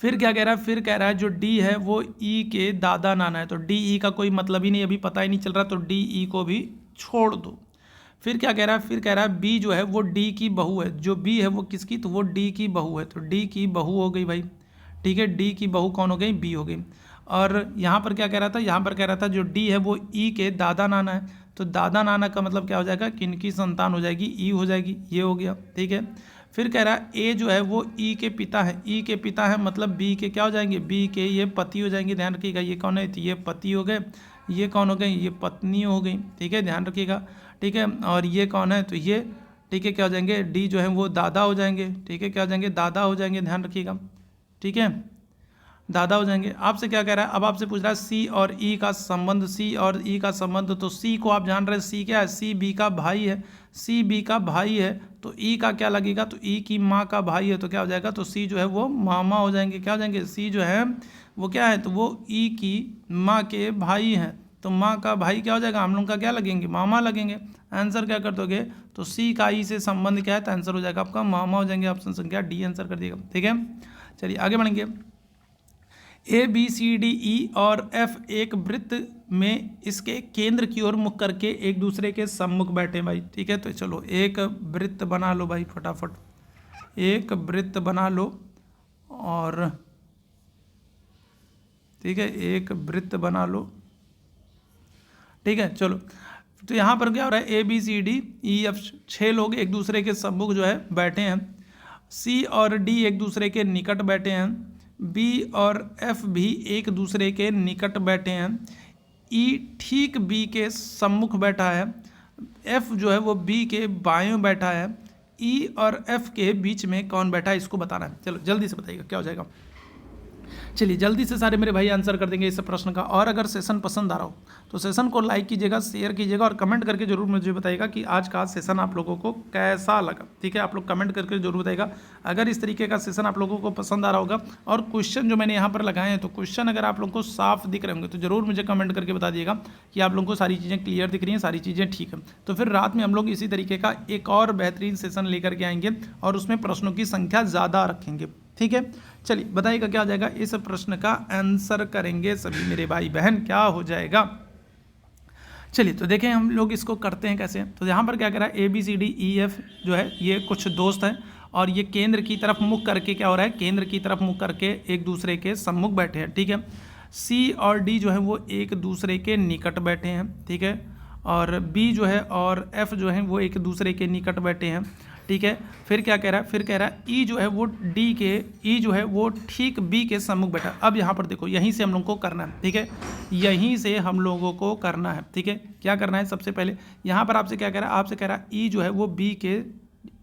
फिर क्या कह रहा है, फिर कह रहा है जो डी है वो ई के दादा नाना है। तो डी ई का कोई मतलब ही नहीं, अभी पता ही नहीं चल रहा, तो डी ई को भी छोड़ दो। फिर क्या कह रहा है, फिर कह रहा है बी जो है वो डी की बहू है। जो बी है वो किसकी, तो वो डी की बहू है। तो डी की बहू हो गई भाई, ठीक है। डी की बहू कौन हो गई, बी हो गई। और यहाँ पर क्या कह रहा था, यहाँ पर कह रहा था जो डी है वो ई के दादा नाना है। तो दादा नाना का मतलब क्या हो जाएगा, किनकी संतान हो जाएगी, ई हो जाएगी, ये हो गया, ठीक है। फिर कह रहा है ए जो है वो ई के पिता है। ई के पिता है मतलब बी के क्या हो जाएंगे, बी के ये पति हो जाएंगे। ध्यान रखिएगा ये कौन है, तो ये पति हो गए। ये कौन हो गए, ये पत्नी हो गई, ठीक है, ध्यान रखिएगा, ठीक है। और ये कौन है, तो ये, ठीक है, क्या हो जाएंगे, डी जो है वो दादा हो जाएंगे, ठीक है, क्या हो जाएंगे, दादा हो जाएंगे, ध्यान रखिएगा, ठीक है, दादा हो जाएंगे। आपसे क्या कह रहा है, अब आपसे पूछ रहा है सी और ई का संबंध, सी और ई का संबंध। तो सी को आप जान रहे हैं, सी क्या है, सी बी का भाई है। सी बी का भाई है तो ई का क्या लगेगा, तो ई की माँ का भाई है, तो क्या हो जाएगा, तो सी जो है वो मामा हो जाएंगे। क्या हो जाएंगे, सी जो है वो क्या है, तो वो ई की माँ के भाई हैं। तो माँ का भाई क्या हो जाएगा, हम लोग का क्या लगेंगे, मामा लगेंगे। आंसर क्या कर दोगे, तो सी का ई से संबंध क्या है, तो आंसर हो जाएगा आपका मामा हो जाएंगे। ऑप्शन संख्या डी आंसर कर दिएगा, ठीक है। चलिए आगे बढ़ेंगे। ए बी सी डी ई और एफ एक वृत्त में इसके केंद्र की ओर मुख करके एक दूसरे के सम्मुख बैठे भाई, ठीक है। तो चलो एक वृत्त बना लो भाई, फटाफट एक वृत्त बना लो, और ठीक है एक वृत्त बना लो, ठीक है। चलो तो यहाँ पर क्या हो रहा है, A B C D E F 6 लोग एक दूसरे के सम्मुख जो है बैठे हैं। सी और डी एक दूसरे के निकट बैठे हैं। बी और एफ भी एक दूसरे के निकट बैठे हैं। ई ठीक बी के सम्मुख बैठा है। एफ जो है वो बी के बाएं बैठा है। ई और एफ के बीच में कौन बैठा है, इसको बताना है। चलो जल्दी से बताइएगा क्या हो जाएगा। चलिए जल्दी से सारे मेरे भाई आंसर कर देंगे इस प्रश्न का। और अगर सेशन पसंद आ रहा हो तो सेशन को लाइक कीजिएगा, शेयर कीजिएगा और कमेंट करके जरूर मुझे बताइएगा कि आज का सेशन आप लोगों को कैसा लगा, ठीक है। आप लोग कमेंट करके जरूर बताइएगा अगर इस तरीके का सेशन आप लोगों को पसंद आ रहा होगा। और क्वेश्चन जो मैंने यहाँ पर लगाए हैं, तो क्वेश्चन अगर आप लोगों को साफ दिख रहे होंगे तो जरूर मुझे कमेंट करके बता दिएगा कि आप लोगों को सारी चीज़ें क्लियर दिख रही हैं, सारी चीज़ें ठीक है। तो फिर रात में हम लोग इसी तरीके का एक और बेहतरीन सेशन लेकर के आएंगे और उसमें प्रश्नों की संख्या ज़्यादा रखेंगे, ठीक है। चलिए बताइएगा क्या हो जाएगा, इस प्रश्न का आंसर करेंगे सभी मेरे भाई बहन, क्या हो जाएगा। चलिए तो देखें हम लोग इसको करते हैं कैसे। तो यहाँ पर क्या कह रहा है, A B C D E F जो है ये कुछ दोस्त हैं और ये केंद्र की तरफ मुख करके क्या हो रहा है, केंद्र की तरफ मुख करके एक दूसरे के सम्मुख बैठे हैं, ठीक है। सी और डी जो है वो एक दूसरे के निकट बैठे हैं, ठीक है। और बी जो है और एफ जो है वो एक दूसरे के निकट बैठे हैं, ठीक है। फिर क्या कह रहा है, फिर कह रहा है ई जो है वो डी के, ई जो है वो ठीक बी के सम्मुख बैठा। अब यहाँ पर देखो यहीं से हम लोगों को करना है, ठीक है, यहीं से हम लोगों को करना है, ठीक है। क्या करना है, सबसे पहले यहाँ पर आपसे क्या कह रहा है, आपसे कह रहा है ई जो है वो बी के,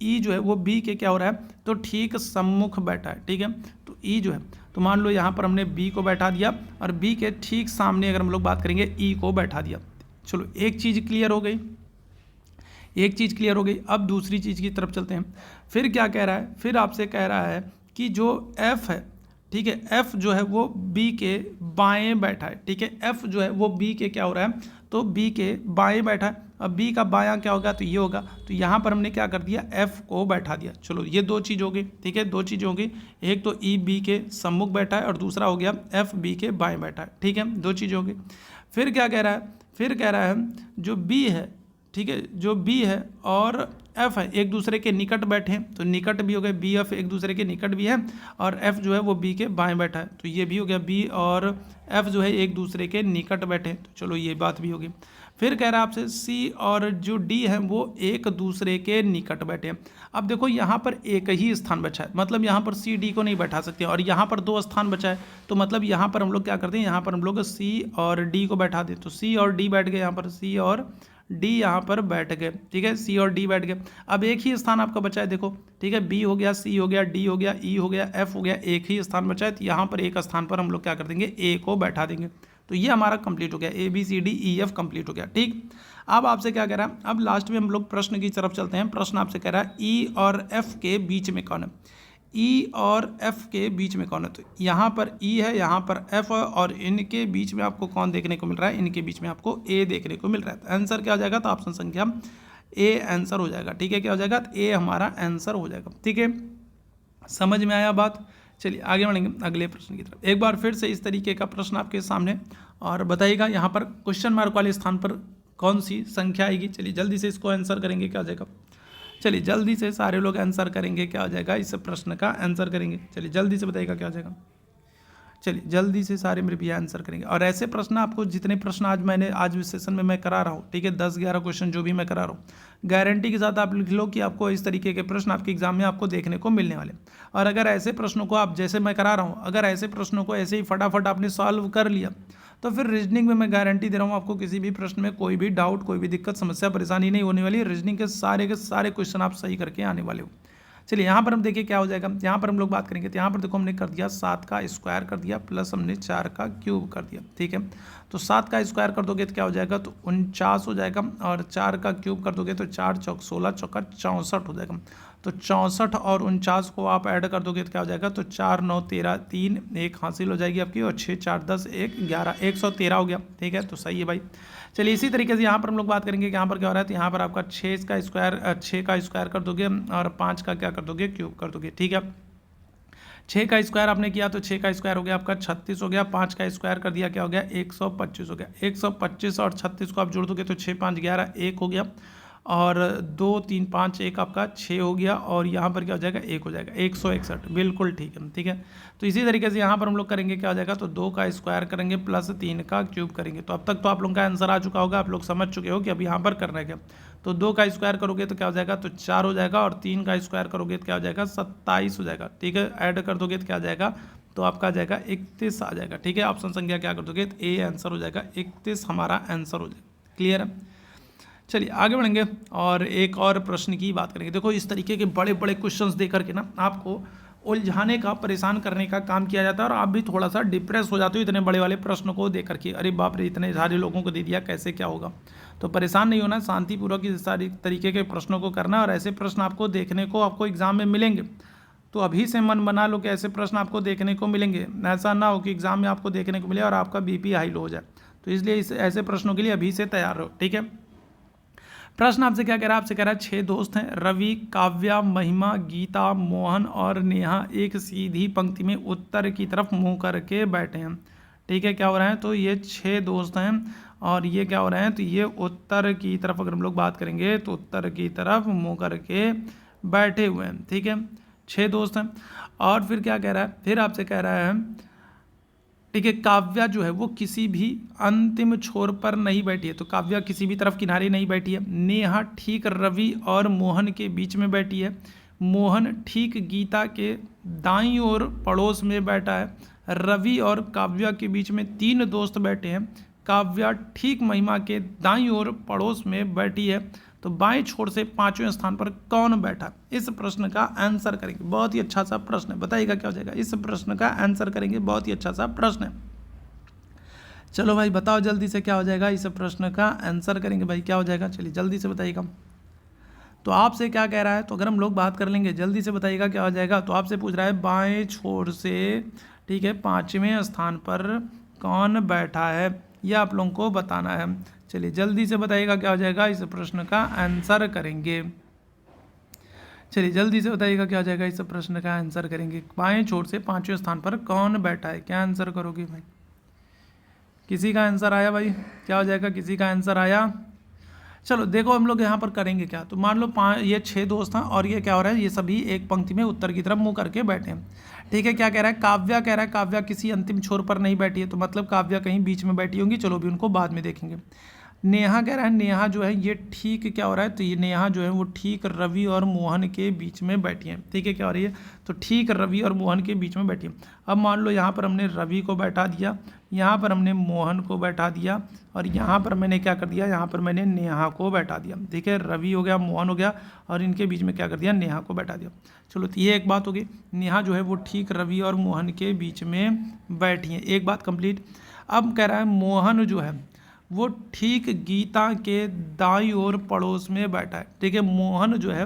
ई जो है वो बी के क्या हो रहा है, तो ठीक सम्मुख बैठा है, ठीक है। तो ई जो है, तो मान लो यहाँ पर हमने बी को बैठा दिया और बी के ठीक सामने अगर हम लोग बात करेंगे ई को बैठा दिया। चलो एक चीज़ क्लियर हो गई, एक चीज़ क्लियर हो गई। अब दूसरी चीज़ की तरफ चलते हैं। फिर क्या कह रहा है, फिर आपसे कह रहा है कि जो एफ है, ठीक है, एफ जो है वो बी के बाएं बैठा है, ठीक है। एफ जो है वो बी के क्या हो रहा है, तो बी के बाएं बैठा है। अब बी का बायां क्या होगा, तो ये होगा। तो यहाँ पर हमने क्या कर दिया, एफ को बैठा दिया। चलो ये दो चीज़ हो गई, ठीक है, दो चीज़ हो गई। एक तो ई बी के सम्मुख बैठा है और दूसरा हो गया एफ बी के बाएं बैठा है, ठीक है, दो चीज़ हो गई। फिर क्या कह रहा है, फिर कह रहा है जो बी है ठीक है, जो बी है और एफ है एक दूसरे के निकट बैठे हैं, तो निकट भी हो गए, बी एफ एक दूसरे के निकट भी है, और एफ जो है वो बी के बाएं बैठा है, तो ये भी हो गया, बी और एफ जो है एक दूसरे के निकट बैठे हैं, तो चलो ये बात भी होगी। फिर कह रहा है आपसे सी और जो डी है वो एक दूसरे के निकट बैठे हैं। अब देखो यहाँ पर एक ही स्थान बचा है, मतलब यहाँ पर सी डी को नहीं बैठा सकते, और यहाँ पर 2 स्थान बचा है, तो मतलब यहाँ पर हम लोग क्या करते हैं, यहाँ पर हम लोग सी और डी को बैठा दें, तो सी और डी बैठ गए, यहाँ पर सी और डी यहाँ पर बैठ गए, ठीक है, सी और डी बैठ गए। अब एक ही स्थान आपका बचा है, देखो, ठीक है, बी हो गया, सी हो गया, डी हो गया, ई हो गया, एफ हो गया, एक ही स्थान बचा है, तो यहाँ पर एक स्थान पर हम लोग क्या कर देंगे, ए को बैठा देंगे, तो ये हमारा कंप्लीट हो गया, A B C D E F complete हो गया, ठीक। अब आपसे क्या कह रहा है, अब लास्ट में हम लोग प्रश्न की तरफ चलते हैं। प्रश्न आपसे कह रहा है ई और एफ के बीच में कौन है, ई और एफ के बीच में कौन है, तो यहाँ पर ई है, यहाँ पर एफ है, और इनके बीच में आपको कौन देखने को मिल रहा है, इनके बीच में आपको ए देखने को मिल रहा है। तो आंसर क्या हो जाएगा, तो ऑप्शन संख्या ए आंसर हो जाएगा, ठीक है, क्या हो जाएगा, तो ए हमारा आंसर हो जाएगा, ठीक है। समझ में आया बात। चलिए आगे बढ़ेंगे अगले प्रश्न की तरफ। एक बार फिर से इस तरीके का प्रश्न आपके सामने, और बताइएगा यहाँ पर क्वेश्चन मार्क वाले स्थान पर कौन सी संख्या आएगी। चलिए जल्दी से इसको आंसर करेंगे, क्या हो जाएगा, चलिए जल्दी से सारे लोग आंसर करेंगे, क्या हो जाएगा, इस प्रश्न का आंसर करेंगे। चलिए जल्दी से बताइएगा क्या हो जाएगा, चलिए जल्दी से सारे मेरे भैया आंसर करेंगे। और ऐसे प्रश्न आपको जितने प्रश्न आज इस सेशन में मैं करा रहा हूँ, ठीक है, 10-11 क्वेश्चन जो भी मैं करा रहा हूँ, गारंटी के साथ आप लिख लो कि आपको इस तरीके के प्रश्न आपके एग्जाम में आपको देखने को मिलने वाले। और अगर ऐसे प्रश्नों को आप जैसे मैं करा रहा हूँ, अगर ऐसे प्रश्नों को ऐसे ही फटाफट आपने सॉल्व कर लिया, तो फिर रीजनिंग में मैं गारंटी दे रहा हूँ आपको किसी भी प्रश्न में कोई भी डाउट, कोई भी दिक्कत, समस्या, परेशानी नहीं होने वाली। रीजनिंग के सारे क्वेश्चन आप सही करके आने वाले हो। चलिए यहाँ पर हम देखिए क्या हो जाएगा, यहाँ पर हम लोग बात करेंगे, तो यहाँ पर देखो हमने कर दिया 7 का स्क्वायर कर दिया, प्लस हमने 4 का क्यूब कर दिया, ठीक है। तो 7 का स्क्वायर कर दोगे तो क्या हो जाएगा, तो 49 हो जाएगा, और 4 का क्यूब कर दोगे तो 4 चौक 16, चौका 64 हो जाएगा। तो 64 और 49 को आप ऐड कर दोगे तो क्या हो जाएगा, तो 4 9 13 3 1 हासिल हो जाएगी आपकी, और 6 4 10 1 11 113 हो गया, ठीक है, तो सही है भाई। चलिए इसी तरीके से यहाँ पर हम लोग बात करेंगे कि यहाँ पर क्या हो रहा है, तो यहाँ पर आपका 6 का स्क्वायर कर दोगे, और 5 का क्या कर दोगे, क्यूब कर दोगे, ठीक है। 6 का स्क्वायर आपने किया तो 6 का स्क्वायर हो गया आपका 36 हो गया, 5 का स्क्वायर कर दिया क्या हो गया, 125 हो गया। 125 और 36 को आप जोड़ दोगे तो 6 5 11 1 हो गया, और 2 3 5 1 आपका 6 हो गया, और यहाँ पर क्या हो जाएगा, 1 हो जाएगा, 161, बिल्कुल ठीक है, ठीक है। तो इसी तरीके से यहाँ पर हम लोग करेंगे, क्या हो जाएगा, तो 2 का स्क्वायर करेंगे प्लस 3 का क्यूब करेंगे। तो अब तक तो आप लोगों का आंसर आ चुका होगा, आप लोग समझ चुके हो कि अब यहाँ पर करना है क्या। तो 2 का स्क्वायर करोगे तो क्या हो जाएगा, तो 4 हो जाएगा, और 3 का स्क्वायर करोगे तो क्या हो जाएगा, 27 हो जाएगा, ठीक है। ऐड कर दोगे तो क्या आ जाएगा, तो आपका आ जाएगा 31 आ जाएगा, ठीक है। ऑप्शन संख्या क्या कर दोगे, तो ए आंसर हो जाएगा, 31 हमारा आंसर हो जाएगा, क्लियर है। चलिए आगे बढ़ेंगे और एक और प्रश्न की बात करेंगे। देखो इस तरीके के बड़े बड़े क्वेश्चंस दे करके ना आपको उलझाने का, परेशान करने का काम किया जाता है, और आप भी थोड़ा सा डिप्रेस हो जाते हो इतने बड़े वाले प्रश्न को देख करके, अरे बाप रे इतने सारे लोगों को दे दिया, कैसे क्या होगा। तो परेशान नहीं होना, शांतिपूर्वक इस सारी तरीके के प्रश्नों को करना, और ऐसे प्रश्न आपको देखने को आपको एग्जाम में मिलेंगे, तो अभी से मन बना लो कि ऐसे प्रश्न आपको देखने को मिलेंगे। ऐसा ना हो कि एग्जाम में आपको देखने को मिले और आपका बीपी हाई लो हो जाए, तो इसलिए ऐसे प्रश्नों के लिए अभी से तैयार रहो, ठीक है। प्रश्न आपसे क्या कह रहा है, आपसे कह रहा है 6 दोस्त हैं, रवि, काव्या, महिमा, गीता, मोहन और नेहा एक सीधी पंक्ति में उत्तर की तरफ मुंह करके बैठे हैं, ठीक है। क्या हो रहा है, तो ये 6 दोस्त हैं, और ये क्या हो रहे हैं, तो ये उत्तर की तरफ अगर हम लोग बात करेंगे तो उत्तर की तरफ मुंह करके बैठे हुए हैं, ठीक है। 6 दोस्त हैं, और फिर क्या कह रहा है, फिर आपसे कह रहा है, ठीक है, काव्या जो है वो किसी भी अंतिम छोर पर नहीं बैठी है, तो काव्या किसी भी तरफ किनारे नहीं बैठी है। नेहा ठीक रवि और मोहन के बीच में बैठी है। मोहन ठीक गीता के दाईं ओर पड़ोस में बैठा है। रवि और काव्या के बीच में 3 दोस्त बैठे हैं। काव्या ठीक महिमा के दाईं ओर पड़ोस में बैठी है। तो बाएं छोर से 5वें स्थान पर कौन बैठा, इस प्रश्न का आंसर करेंगे। बहुत ही अच्छा सा प्रश्न है, बताइएगा क्या हो जाएगा, इस प्रश्न का आंसर करेंगे, बहुत ही अच्छा सा प्रश्न है। चलो भाई बताओ जल्दी से क्या हो जाएगा, इस प्रश्न का आंसर करेंगे भाई, क्या हो जाएगा, चलिए जल्दी से बताइएगा। तो आपसे क्या कह रहा है, तो अगर हम लोग बात कर लेंगे, जल्दी से बताइएगा क्या हो जाएगा। तो आपसे पूछ रहा है बाएं छोर से, ठीक है, 5वें स्थान पर कौन बैठा है, यह आप लोगों को बताना है। चलिए जल्दी से बताइएगा क्या हो जाएगा, इस प्रश्न का आंसर करेंगे। चलिए जल्दी से बताइएगा क्या हो जाएगा, इस प्रश्न का आंसर करेंगे। बाएं छोर से 5वें स्थान पर कौन बैठा है, क्या आंसर करोगे भाई। किसी का आंसर आया भाई, क्या हो जाएगा, किसी का आंसर आया। चलो देखो हम लोग यहाँ पर करेंगे क्या, तो मान लो ये 6 दोस्त हैं और ये क्या हो रहा है, ये सभी एक पंक्ति में उत्तर की तरफ मुंह करके बैठे हैं। ठीक है, क्या कह रहा है, काव्या कह रहा है काव्या किसी अंतिम छोर पर नहीं बैठी है, तो मतलब काव्या कहीं बीच में बैठी होंगी, चलो भी उनको बाद में देखेंगे। नेहा कह रहा है नेहा जो है ये ठीक क्या हो रहा है, तो ये नेहा जो है वो ठीक रवि और मोहन के बीच में बैठी है। ठीक है, क्या हो रही है, तो ठीक रवि और मोहन के बीच में बैठी है। अब मान लो यहाँ पर हमने रवि को बैठा दिया, यहाँ पर हमने मोहन को बैठा दिया, और यहाँ पर मैंने क्या कर दिया, यहाँ पर मैंने नेहा को बैठा दिया। ठीक है, रवि हो गया, मोहन हो गया, और इनके बीच में क्या कर दिया, नेहा को बैठा दिया। चलो तो ये एक बात होगी, नेहा जो है वो ठीक रवि और मोहन के बीच में बैठी है, एक बात कंप्लीट। अब कह रहा है मोहन जो है वो ठीक गीता के दाईं ओर पड़ोस में बैठा है। ठीक है, मोहन जो है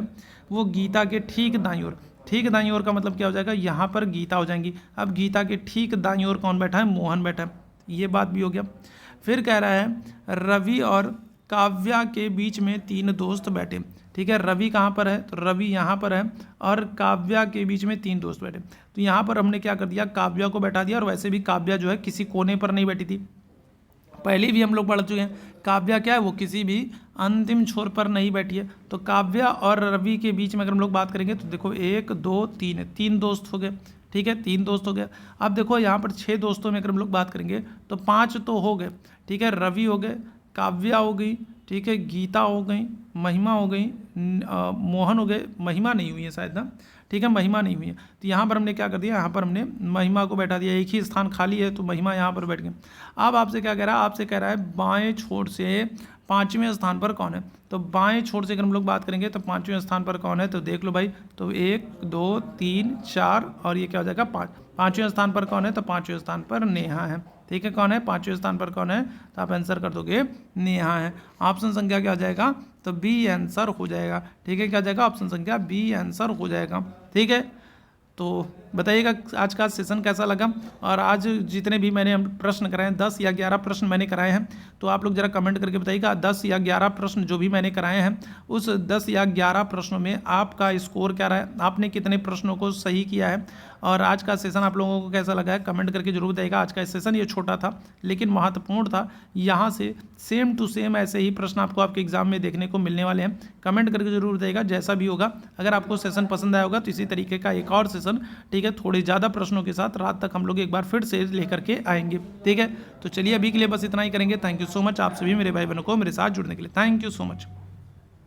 वो गीता के ठीक दाईं ओर, ठीक दाईं ओर का मतलब क्या हो जाएगा, यहाँ पर गीता हो जाएंगी। अब गीता के ठीक दाईं ओर कौन बैठा है, मोहन बैठा है, ये बात भी हो गया। फिर कह रहा है रवि और काव्या के बीच में 3 दोस्त बैठे। ठीक है, रवि कहाँ पर है, तो रवि यहाँ पर है, और काव्या के बीच में 3 दोस्त बैठे। तो यहाँ पर हमने क्या कर दिया, काव्या को बैठा दिया, और वैसे भी काव्या जो है किसी कोने पर नहीं बैठी थी, पहले भी हम लोग पढ़ चुके हैं। काव्या क्या है, वो किसी भी अंतिम छोर पर नहीं बैठी है। तो काव्या और रवि के बीच में अगर हम लोग बात करेंगे तो देखो 1 2 3 है, 3 दोस्त हो गए। ठीक है, 3 दोस्त हो गए। अब देखो यहाँ पर 6 दोस्तों में अगर हम लोग बात करेंगे तो 5 तो हो गए। ठीक है, रवि हो गए, काव्या हो गई, ठीक है, गीता हो गई, महिमा हो गई, मोहन हो गए, महिमा नहीं हुई है शायद ना, ठीक है, महिमा नहीं हुई है। तो यहाँ पर हमने क्या कर दिया, यहाँ पर हमने महिमा को बैठा दिया, एक ही स्थान खाली है तो महिमा यहाँ पर बैठ गई। अब आपसे क्या कह रहा है, आपसे कह रहा है बाएं छोर से 5वें स्थान पर कौन है। तो बाएं छोर से अगर हम लोग बात करेंगे तो 5वें स्थान पर कौन है, तो देख लो भाई, तो 1 2 3 4 और ये क्या हो जाएगा 5। 5वें स्थान पर कौन है, तो 5वें स्थान पर नेहा है। ठीक है, कौन है, 5वें स्थान पर कौन है, तो आप आंसर कर दोगे नेहा है। ऑप्शन संख्या क्या हो जाएगा, तो बी आंसर हो जाएगा। ठीक है, क्या हो जाएगा, ऑप्शन संख्या बी आंसर हो जाएगा। ठीक है, तो बताइएगा आज का सेशन कैसा लगा, और आज जितने भी मैंने प्रश्न कराए हैं 10 या 11 प्रश्न मैंने कराए हैं, तो आप लोग जरा कमेंट करके बताइएगा 10 या 11 प्रश्न जो भी मैंने कराए हैं उस 10 या 11 प्रश्नों में आपका स्कोर क्या रहा है, आपने कितने प्रश्नों को सही किया है, और आज का सेशन आप लोगों को कैसा लगा है कमेंट करके जरूर बताइएगा। आज का सेशन ये छोटा था लेकिन महत्वपूर्ण था, यहाँ से सेम टू सेम ऐसे ही प्रश्न आपको आपके एग्जाम में देखने को मिलने वाले हैं। कमेंट करके जरूर बताइएगा जैसा भी होगा। अगर आपको सेशन पसंद आया होगा तो इसी तरीके का एक और सेशन, ठीक है, थोड़े ज़्यादा प्रश्नों के साथ रात तक हम लोग एक बार फिर से लेकर के आएंगे। ठीक है, तो चलिए अभी के लिए बस इतना ही करेंगे। थैंक यू सो मच आप सभी मेरे भाई बहनों को मेरे साथ जुड़ने के लिए। Thank you so much.